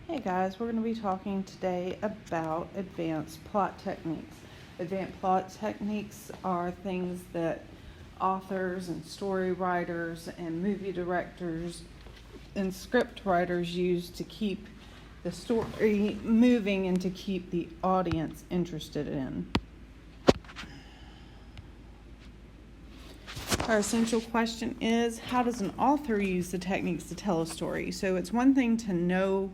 Hey guys, we're going to be talking today about advanced plot techniques. Advanced plot techniques are things that authors and story writers and movie directors and script writers use to keep the story moving and to keep the audience interested in. Our essential question is, how does an author use the techniques to tell a story? So it's one thing to know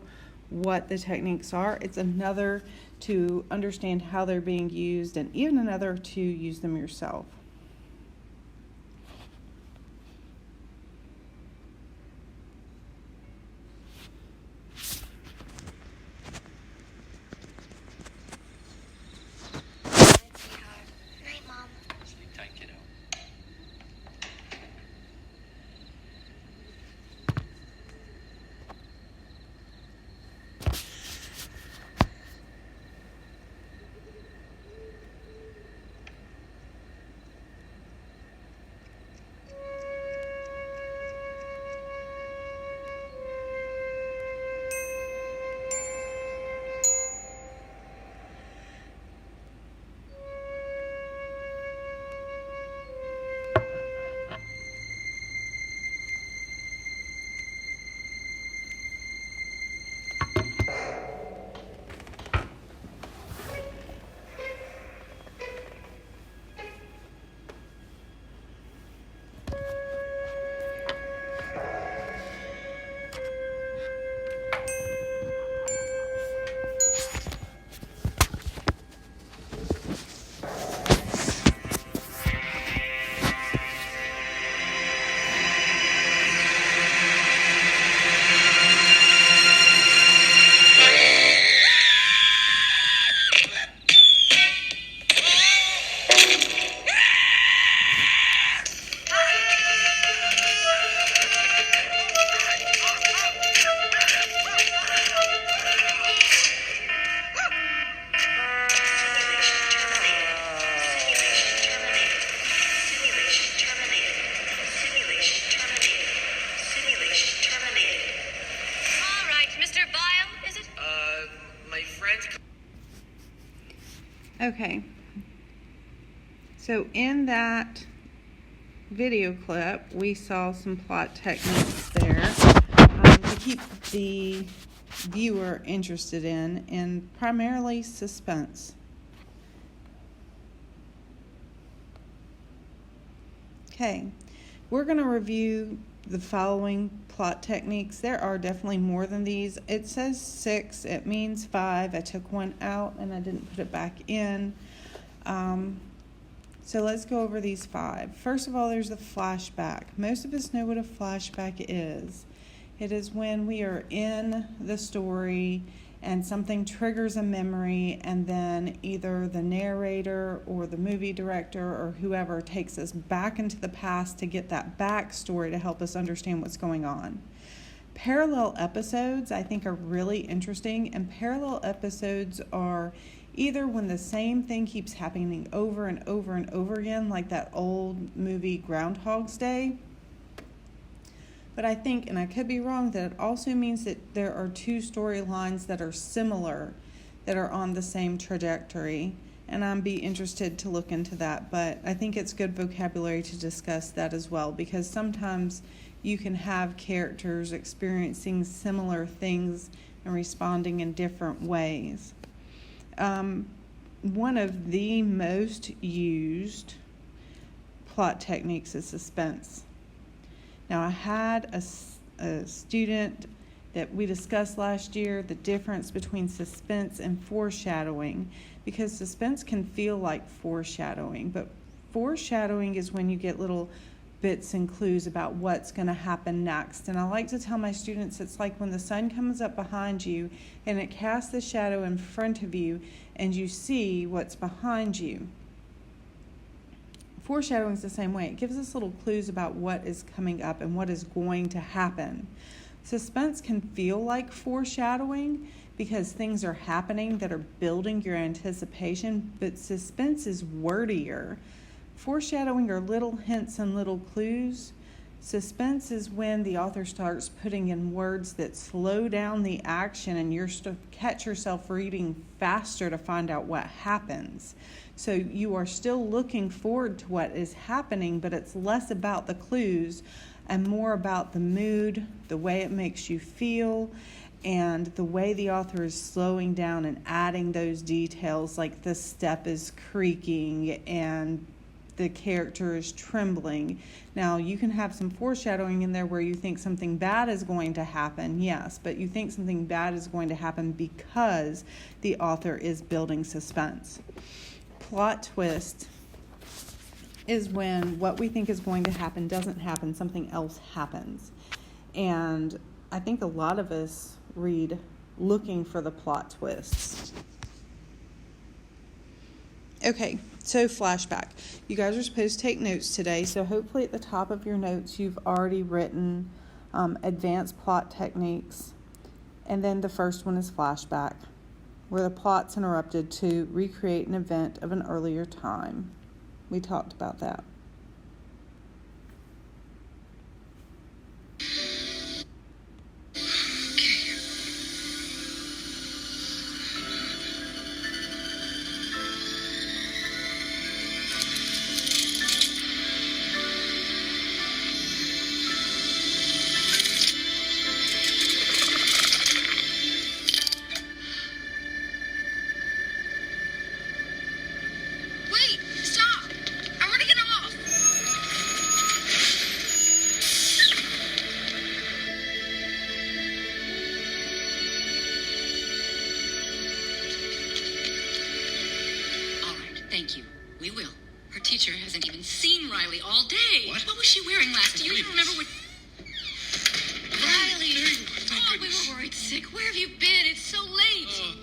what the techniques are. It's another to understand how they're being used, and even another to use them yourself. Night, Mom. Sleep tight, kiddo. Okay, so in that video clip, we saw some plot techniques there to keep the viewer interested in, and primarily suspense. Okay, we're going to review the following plot techniques. There are definitely more than these. It says 6, it means 5. I took one out and I didn't put it back in. So let's go over these 5. First of all, there's the flashback. Most of us know what a flashback is. It is when we are in the story and something triggers a memory, and then either the narrator or the movie director or whoever takes us back into the past to get that backstory to help us understand what's going on. Parallel episodes, I think, are really interesting, and parallel episodes are either when the same thing keeps happening over and over and over again, like that old movie Groundhog's Day. But I think, and I could be wrong, that it also means that there are two storylines that are similar, that are on the same trajectory. And I'd be interested to look into that. But I think it's good vocabulary to discuss that as well, because sometimes you can have characters experiencing similar things and responding in different ways. One of the most used plot techniques is suspense. Now, I had a student that we discussed last year, the difference between suspense and foreshadowing, because suspense can feel like foreshadowing, but foreshadowing is when you get little bits and clues about what's going to happen next. And I like to tell my students it's like when the sun comes up behind you and it casts the shadow in front of you and you see what's behind you. Foreshadowing is the same way. It gives us little clues about what is coming up and what is going to happen. Suspense can feel like foreshadowing because things are happening that are building your anticipation, but suspense is wordier. Foreshadowing are little hints and little clues. Suspense is when the author starts putting in words that slow down the action and you're to catch yourself reading faster to find out what happens. So you are still looking forward to what is happening, but it's less about the clues and more about the mood, the way it makes you feel, and the way the author is slowing down and adding those details, like the step is creaking and the character is trembling. Now, you can have some foreshadowing in there where you think something bad is going to happen, yes, but you think something bad is going to happen because the author is building suspense. Plot twist is when what we think is going to happen doesn't happen, something else happens. And I think a lot of us read looking for the plot twists. Okay, so flashback. You guys are supposed to take notes today, so hopefully at the top of your notes you've already written advanced plot techniques. And then the first one is flashback, where the plot's interrupted to recreate an event of an earlier time. We talked about that. Thank you. We will. Her teacher hasn't even seen Riley all day. What was she wearing last? Do you even remember what... Riley! Oh, we were worried sick. Where have you been? It's so late.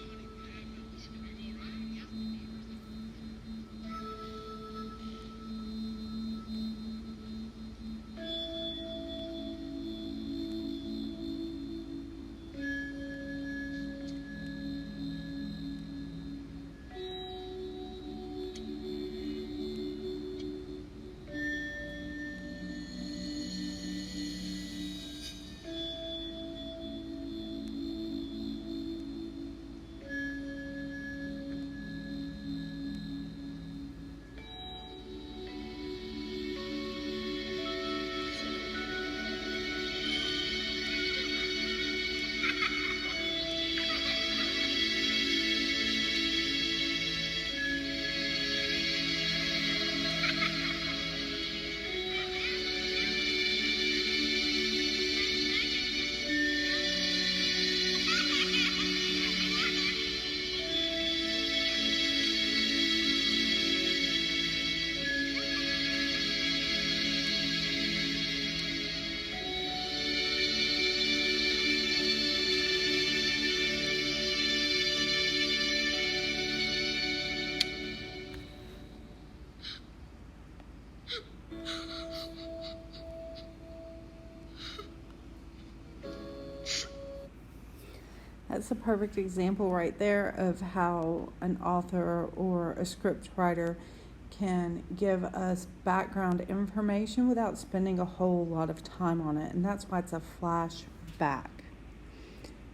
That's a perfect example right there of how an author or a script writer can give us background information without spending a whole lot of time on it, and that's why it's a flashback.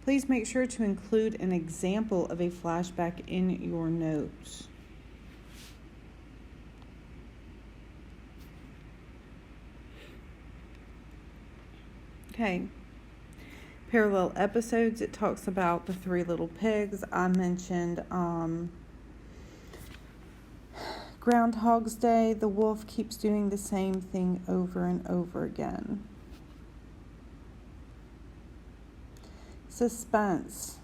Please make sure to include an example of a flashback in your notes. Okay. Parallel episodes, it talks about the Three Little Pigs. I mentioned Groundhog's Day. The wolf keeps doing the same thing over and over again. Suspense,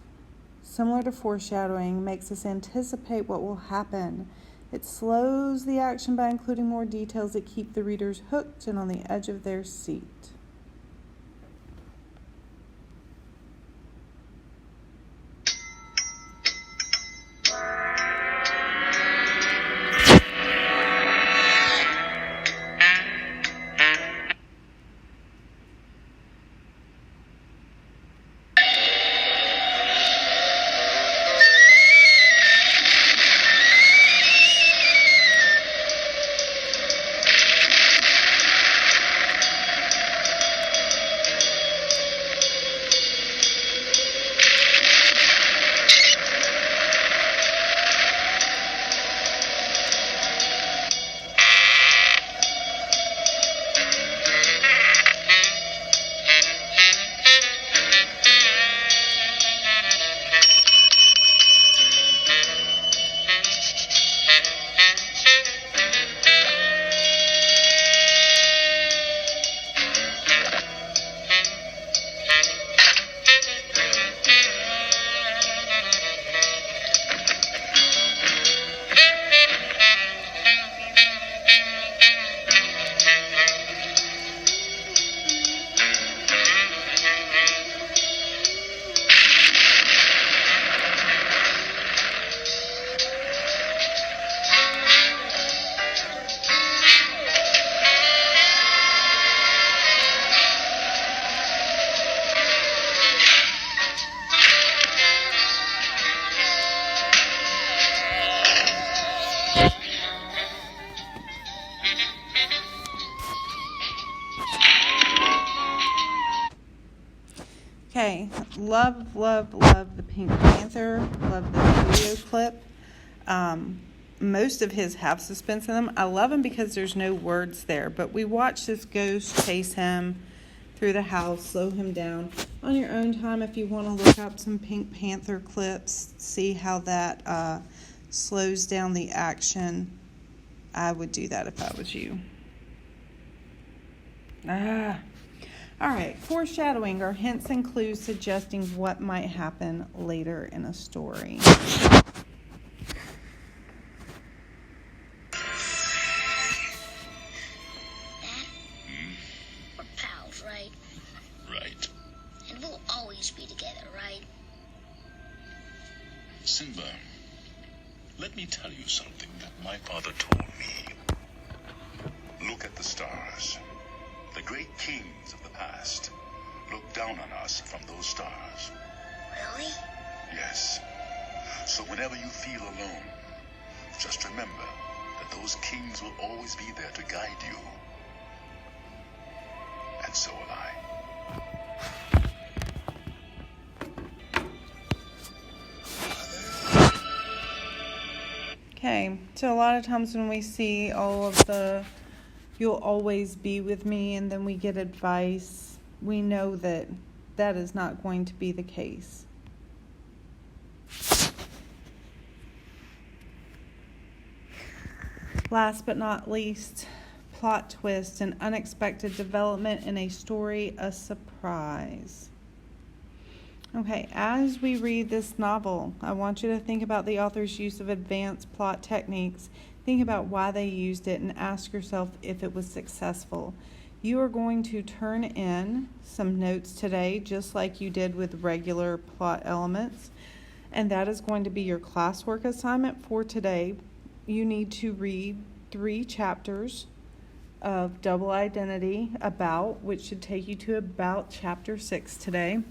similar to foreshadowing, makes us anticipate what will happen. It slows the action by including more details that keep the readers hooked and on the edge of their seat. Okay, love, love, love the Pink Panther. Love the video clip. Most of his have suspense in them. I love him because there's no words there. But we watch this ghost chase him through the house, slow him down. On your own time, if you want to look up some Pink Panther clips, see how that slows down the action, I would do that if I was you. All right, foreshadowing are hints and clues suggesting what might happen later in a story. We're pals, right? Right. And we'll always be together, right? Simba, let me tell you something that my father told me. Look at the stars. The great kings of the past look down on us from those stars. Really? Yes. So whenever you feel alone, just remember that those kings will always be there to guide you. And so will I. Okay, so a lot of times when we see all of the "you'll always be with me" and then we get advice, we know that that is not going to be the case. Last but not least, plot twist, an unexpected development in a story, a surprise. Okay, as we read this novel, I want you to think about the author's use of advanced plot techniques. Think about why they used it and ask yourself if it was successful. You are going to turn in some notes today, just like you did with regular plot elements, and that is going to be your classwork assignment for today. You need to read 3 chapters of Double Identity, About, which should take you to about chapter 6 today.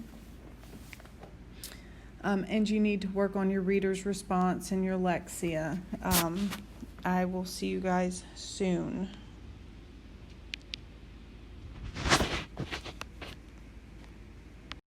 And you need to work on your reader's response and your Lexia. I will see you guys soon.